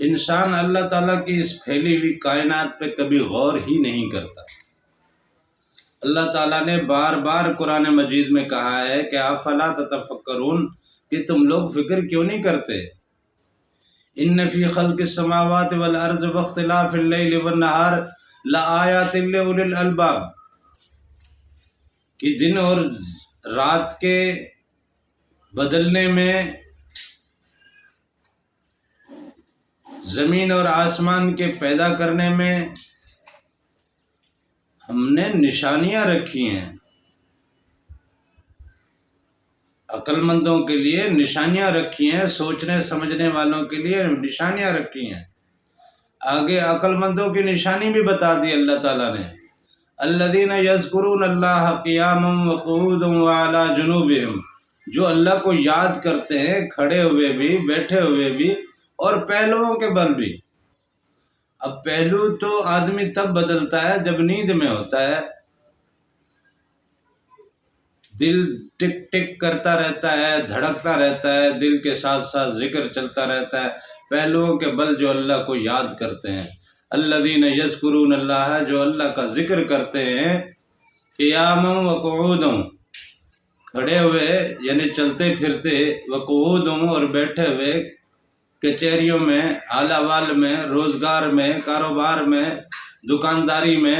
انسان اللہ تعالیٰ کی اس پھیلی ہوئی کائنات پہ کبھی غور ہی نہیں کرتا۔ اللہ تعالیٰ نے بار بار قرآن مجید میں کہا ہے کہ افلا تتفکرون، کہ تم لوگ فکر کیوں نہیں کرتے۔ ان فی خلق السماوات والارض واختلاف اللیل والنہار لآیات لأولی الالباب، کہ دن اور رات کے بدلنے میں، زمین اور آسمان کے پیدا کرنے میں ہم نے نشانیاں رکھی ہیں، عقل مندوں کے لیے نشانیاں رکھی ہیں، سوچنے سمجھنے والوں کے لیے نشانیاں رکھی ہیں۔ آگے عقل مندوں کی نشانی بھی بتا دی اللہ تعالیٰ نے، الذین یذکرون اللہ قیاما وقعودا وعلی جنوبہم، جو اللہ کو یاد کرتے ہیں کھڑے ہوئے بھی، بیٹھے ہوئے بھی، اور پہلوؤں کے بل بھی۔ اب پہلو تو آدمی تب بدلتا ہے جب نیند میں ہوتا ہے، دل ٹک ٹک کرتا رہتا ہے، دھڑکتا رہتا ہے، دل کے ساتھ ساتھ ذکر چلتا رہتا ہے، پہلوؤں کے بل جو اللہ کو یاد کرتے ہیں۔ الذین یذکرون اللہ، جو اللہ کا ذکر کرتے ہیں، قیاما وقعودا، کھڑے ہوئے یعنی چلتے پھرتے، وقعودا، اور بیٹھے ہوئے، کچہریوں میں، آلہ وال میں، روزگار میں، کاروبار میں، دکانداری میں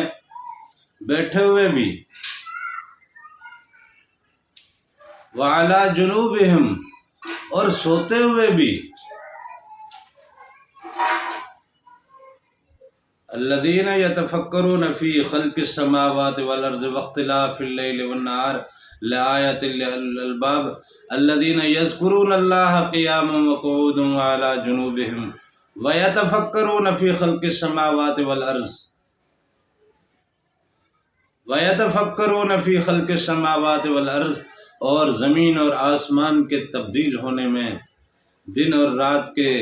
بیٹھے ہوئے بھی، وعلی جنوبہم، اور سوتے ہوئے بھی۔ الذین یتفکرون فی خلق السماوات والارض واختلاف اللیل والنہار لآیات للالباب الذین یذکرون اللہ قیاما وقعودا وعلی جنوبہم ویتفکرون فی خلق السماوات والارض، ویتفکرون فی خلق السماوات والارض، اور زمین اور آسمان کے تبدیل ہونے میں، دن اور رات کے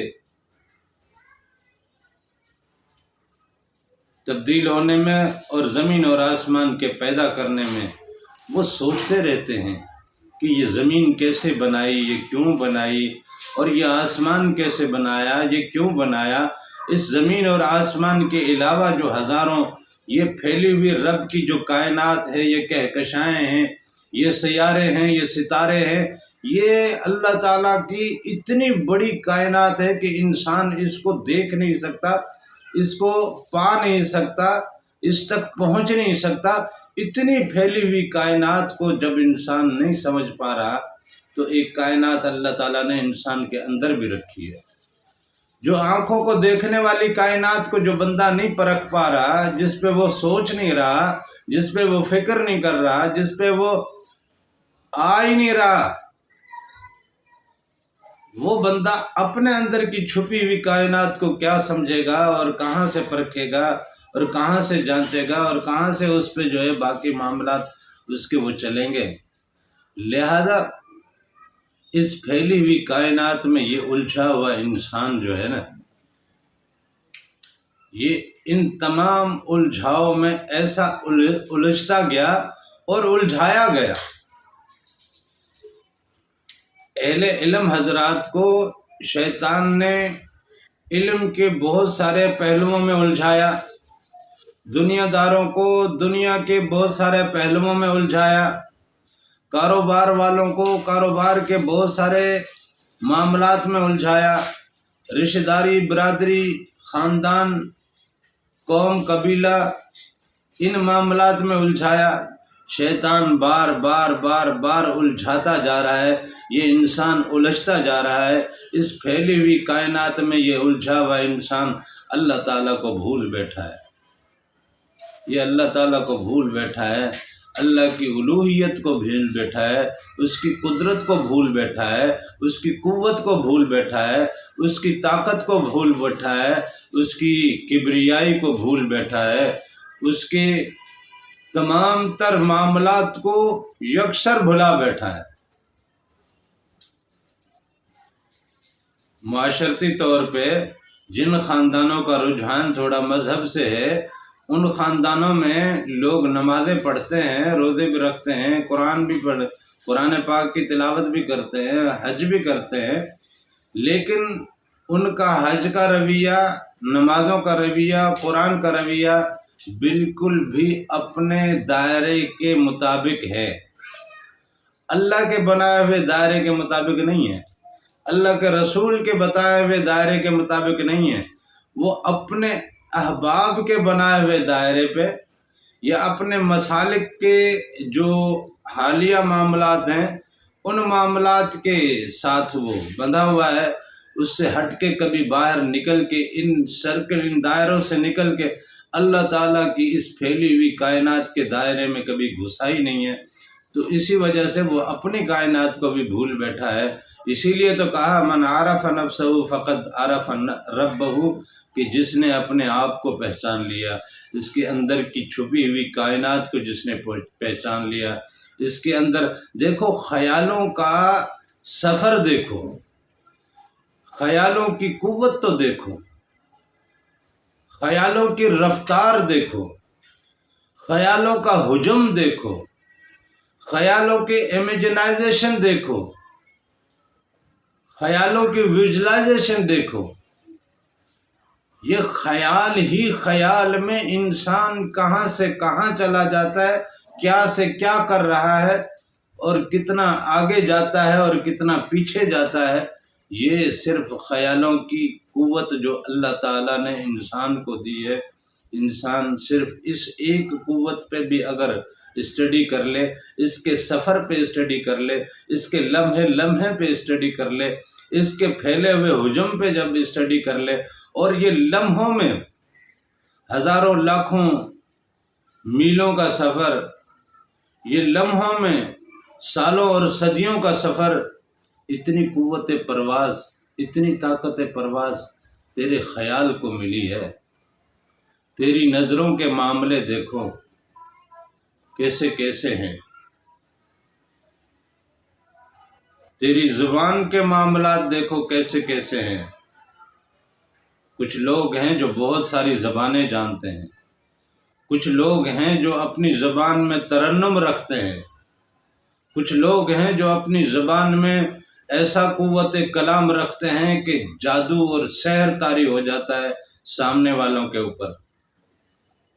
تبدیل ہونے میں، اور زمین اور آسمان کے پیدا کرنے میں وہ سوچتے رہتے ہیں کہ یہ زمین کیسے بنائی، یہ کیوں بنائی، اور یہ آسمان کیسے بنایا، یہ کیوں بنایا۔ اس زمین اور آسمان کے علاوہ جو ہزاروں یہ پھیلی ہوئی رب کی جو کائنات ہے، یہ کہکشائیں ہیں، یہ سیارے ہیں، یہ ستارے ہیں، یہ اللہ تعالیٰ کی اتنی بڑی کائنات ہے کہ انسان اس کو دیکھ نہیں سکتا، اس کو پا نہیں سکتا، اس تک پہنچ نہیں سکتا۔ اتنی پھیلی ہوئی کائنات کو جب انسان نہیں سمجھ پا رہا، تو ایک کائنات اللہ تعالیٰ نے انسان کے اندر بھی رکھی ہے، جو آنکھوں کو دیکھنے والی کائنات کو جو بندہ نہیں پرکھ پا رہا، جس پہ وہ سوچ نہیں رہا، جس پہ وہ فکر نہیں کر رہا، جس پہ وہ آ ہی نہیں رہا، وہ بندہ اپنے اندر کی چھپی ہوئی کائنات کو کیا سمجھے گا، اور کہاں سے پرکھے گا، اور کہاں سے جانچے گا، اور کہاں سے اس پہ جو ہے باقی معاملات اس کے وہ چلیں گے۔ لہذا اس پھیلی ہوئی کائنات میں یہ الجھا ہوا انسان جو ہے نا، یہ ان تمام الجھاؤ میں ایسا الجھتا گیا اور الجھایا گیا۔ اہل علم حضرات کو شیطان نے علم کے بہت سارے پہلوؤں میں الجھایا، دنیا داروں کو دنیا کے بہت سارے پہلوؤں میں الجھایا، کاروبار والوں کو کاروبار کے بہت سارے معاملات میں الجھایا، رشتہ داری، برادری، خاندان، قوم، قبیلہ، ان معاملات میں الجھایا۔ شیطان بار بار بار بار الجھاتا جا رہا ہے، یہ انسان الجھتا جا رہا ہے۔ اس پھیلی ہوئی کائنات میں یہ الجھا ہوا انسان اللہ تعالیٰ کو بھول بیٹھا ہے، یہ اللہ تعالیٰ کو بھول بیٹھا ہے، اللہ کی الوہیت کو بھول بیٹھا ہے، اس کی قدرت کو بھول بیٹھا ہے، اس کی قوت کو بھول بیٹھا ہے، اس کی طاقت کو بھول بیٹھا ہے، اس کی کبریائی کو بھول بیٹھا ہے، اس کے تمام تر معاملات کو یکسر بھلا بیٹھا ہے۔ معاشرتی طور پہ جن خاندانوں کا رجحان تھوڑا مذہب سے ہے، ان خاندانوں میں لوگ نمازیں پڑھتے ہیں، روزے بھی رکھتے ہیں، قرآن پاک کی تلاوت بھی کرتے ہیں، حج بھی کرتے ہیں، لیکن ان کا حج کا رویہ، نمازوں کا رویہ، قرآن کا رویہ بالکل بھی اپنے دائرے کے مطابق ہے، اللہ کے بنائے ہوئے دائرے کے مطابق نہیں ہے، اللہ کے رسول کے بتائے ہوئے دائرے کے مطابق نہیں ہے، وہ اپنے احباب کے بنائے ہوئے دائرے پہ یا اپنے مسالک کے جو حالیہ معاملات ہیں ان معاملات کے ساتھ وہ بندھا ہوا ہے، اس سے ہٹ کے کبھی باہر نکل کے ان دائروں سے نکل کے اللہ تعالیٰ کی اس پھیلی ہوئی کائنات کے دائرے میں کبھی گھسا ہی نہیں ہے، تو اسی وجہ سے وہ اپنی کائنات کو بھی بھول بیٹھا ہے۔ اسی لیے تو کہا من عرف نفسہ فقد عرف ربہ، کہ جس نے اپنے آپ کو پہچان لیا، اس کے اندر کی چھپی ہوئی کائنات کو جس نے پہچان لیا، اس کے اندر دیکھو خیالوں کا سفر، دیکھو خیالوں کی قوت تو دیکھو، خیالوں کی رفتار دیکھو، خیالوں کا ہجوم دیکھو، خیالوں کے امیجنائزیشن دیکھو، خیالوں کی ویژلائزیشن دیکھو، یہ خیال ہی خیال میں انسان کہاں سے کہاں چلا جاتا ہے، کیا سے کیا کر رہا ہے، اور کتنا آگے جاتا ہے اور کتنا پیچھے جاتا ہے۔ یہ صرف خیالوں کی قوت جو اللہ تعالیٰ نے انسان کو دی ہے، انسان صرف اس ایک قوت پہ بھی اگر اسٹڈی کر لے، اس کے سفر پہ اسٹڈی کر لے، اس کے لمحے لمحے پہ اسٹڈی کر لے، اس کے پھیلے ہوئے ہجوم پہ جب اسٹڈی کر لے، اور یہ لمحوں میں ہزاروں لاکھوں میلوں کا سفر، یہ لمحوں میں سالوں اور صدیوں کا سفر، اتنی قوت پرواز، اتنی طاقت پرواز تیرے خیال کو ملی ہے۔ تیری نظروں کے معاملے دیکھو کیسے کیسے ہیں، تیری زبان کے معاملات دیکھو کیسے کیسے ہیں۔ کچھ لوگ ہیں جو بہت ساری زبانیں جانتے ہیں، کچھ لوگ ہیں جو اپنی زبان میں ترنم رکھتے ہیں، کچھ لوگ ہیں جو اپنی زبان میں ایسا قوت کلام رکھتے ہیں کہ جادو اور سحر طاری ہو جاتا ہے سامنے والوں کے اوپر۔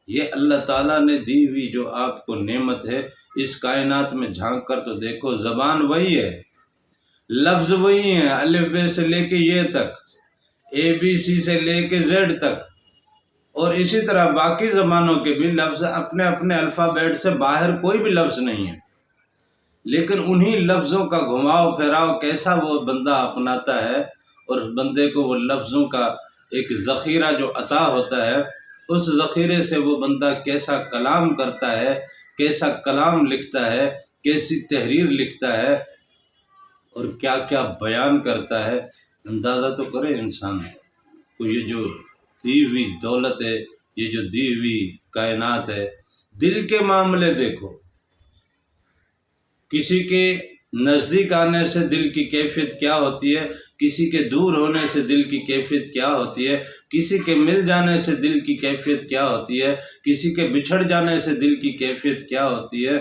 یہ اللہ تعالیٰ نے دی ہوئی جو آپ کو نعمت ہے، اس کائنات میں جھانک کر تو دیکھو، زبان وہی ہے، لفظ وہی ہیں، الف بے سے لے کے یہ تک، اے بی سی سے لے کے زیڈ تک، اور اسی طرح باقی زبانوں کے بھی لفظ اپنے اپنے الفابیٹ سے باہر کوئی بھی لفظ نہیں ہے، لیکن انہی لفظوں کا گھماؤ پھیراؤ کیسا وہ بندہ اپناتا ہے، اور بندے کو وہ لفظوں کا ایک ذخیرہ جو عطا ہوتا ہے، اس ذخیرے سے وہ بندہ کیسا کلام کرتا ہے، کیسا کلام لکھتا ہے، کیسی تحریر لکھتا ہے، اور کیا کیا بیان کرتا ہے، اندازہ تو کرے انسان کو۔ یہ جو دی ہوئی دولت ہے، یہ جو دی ہوئی کائنات ہے، دل کے معاملے دیکھو، کسی کے نزدیک آنے سے دل کی کیفیت کیا ہوتی ہے، کسی کے دور ہونے سے دل کی کیفیت کیا ہوتی ہے، کسی کے مل جانے سے دل کی کیفیت کیا ہوتی ہے، کسی کے بچھڑ جانے سے دل کی کیفیت کیا ہوتی ہے،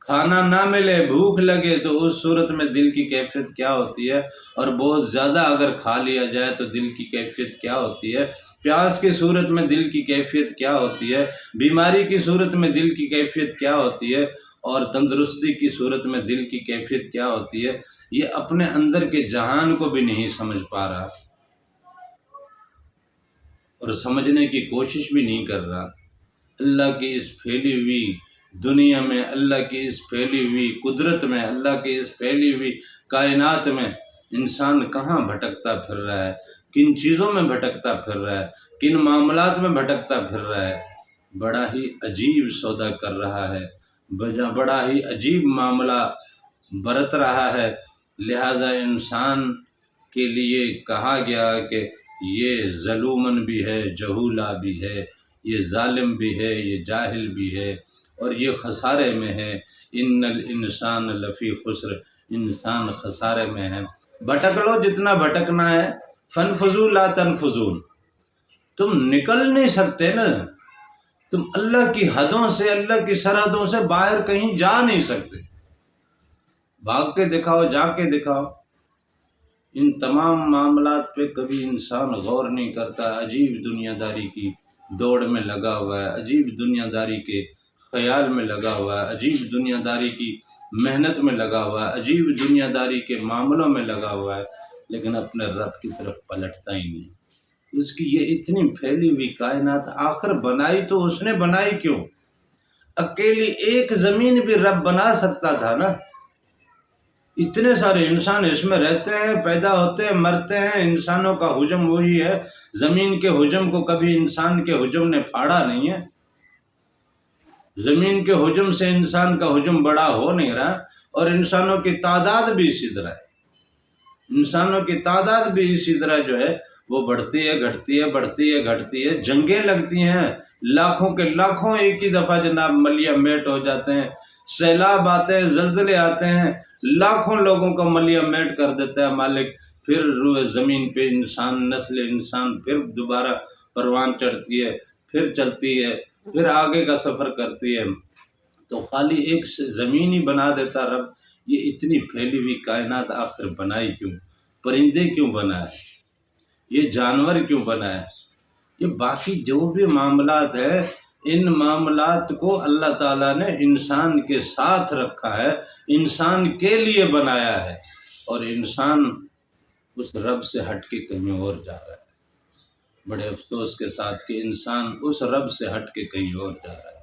کھانا نہ ملے بھوک لگے تو اس صورت میں دل کی کیفیت کیا ہوتی ہے، اور بہت زیادہ اگر کھا لیا جائے تو دل کی کیفیت کیا ہوتی ہے، پیاس کی صورت میں دل کی کیفیت کیا ہوتی ہے، بیماری کی صورت میں دل کی کیفیت کیا ہوتی ہے، اور تندرستی کی صورت میں دل کی کیفیت کیا ہوتی ہے، یہ اپنے اندر کے جہان کو بھی نہیں سمجھ پا رہا، اور سمجھنے کی کوشش بھی نہیں کر رہا۔ اللہ کی اس پھیلی ہوئی دنیا میں، اللہ کی اس پھیلی ہوئی قدرت میں، اللہ کی اس پھیلی ہوئی کائنات میں انسان کہاں بھٹکتا پھر رہا ہے، کن چیزوں میں بھٹکتا پھر رہا ہے، کن معاملات میں بھٹکتا پھر رہا ہے، بڑا ہی عجیب سودا کر رہا ہے، بڑا ہی عجیب معاملہ برت رہا ہے۔ لہٰذا انسان کے لیے کہا گیا کہ یہ ظلومن بھی ہے، جہولا بھی ہے، یہ ظالم بھی ہے، یہ جاہل بھی ہے، اور یہ خسارے میں ہے۔ ان الانسان لفی خسر، انسان خسارے میں ہے۔ بھٹک لو جتنا بھٹکنا ہے، فانفذوا لا تنفذون، تم نکل نہیں سکتے نا، تم اللہ کی حدوں سے، اللہ کی سرحدوں سے باہر کہیں جا نہیں سکتے۔ بھاگ کے دکھاؤ، جا کے دکھاؤ۔ ان تمام معاملات پہ کبھی انسان غور نہیں کرتا، عجیب دنیا داری کی دوڑ میں لگا ہوا ہے، عجیب دنیا داری کے خیال میں لگا ہوا ہے، عجیب دنیا داری کی محنت میں لگا ہوا ہے، عجیب دنیا داری کے معاملوں میں لگا ہوا ہے، لیکن اپنے رب کی طرف پلٹتا ہی نہیں۔ اس کی یہ اتنی پھیلی ہوئی کائنات آخر بنائی تو اس نے بنائی کیوں؟ اکیلی ایک زمین بھی رب بنا سکتا تھا نا۔ اتنے سارے انسان اس میں رہتے ہیں، پیدا ہوتے ہیں، مرتے ہیں، انسانوں کا حجم وہی ہے، زمین کے حجم کو کبھی انسان کے حجم نے پھاڑا نہیں ہے، زمین کے حجم سے انسان کا حجم بڑا ہو نہیں رہا، اور انسانوں کی تعداد بھی اسی طرح ہے، انسانوں کی تعداد بھی اسی طرح جو ہے وہ بڑھتی ہے، گھٹتی ہے، بڑھتی ہے، گھٹتی ہے، جنگیں لگتی ہیں، لاکھوں کے لاکھوں ایک ہی دفعہ جناب ملیا میٹ ہو جاتے ہیں، سیلاب آتے ہیں، زلزلے آتے ہیں، لاکھوں لوگوں کو ملیا میٹ کر دیتا ہے مالک، پھر روئے زمین پہ انسان، نسل انسان پھر دوبارہ پروان چڑھتی ہے، پھر چلتی ہے، پھر آگے کا سفر کرتی ہے۔ تو خالی ایک زمین ہی بنا دیتا رب، یہ اتنی پھیلی ہوئی کائنات آخر بنائی کیوں؟ پرندے کیوں بنائے؟ یہ جانور کیوں بنائے؟ یہ باقی جو بھی معاملات ہے، ان معاملات کو اللہ تعالیٰ نے انسان کے ساتھ رکھا ہے، انسان کے لیے بنایا ہے، اور انسان اس رب سے ہٹ کے کہیں اور جا رہا ہے۔ بڑے افسوس کے ساتھ کہ انسان اس رب سے ہٹ کے کہیں اور جا رہا ہے۔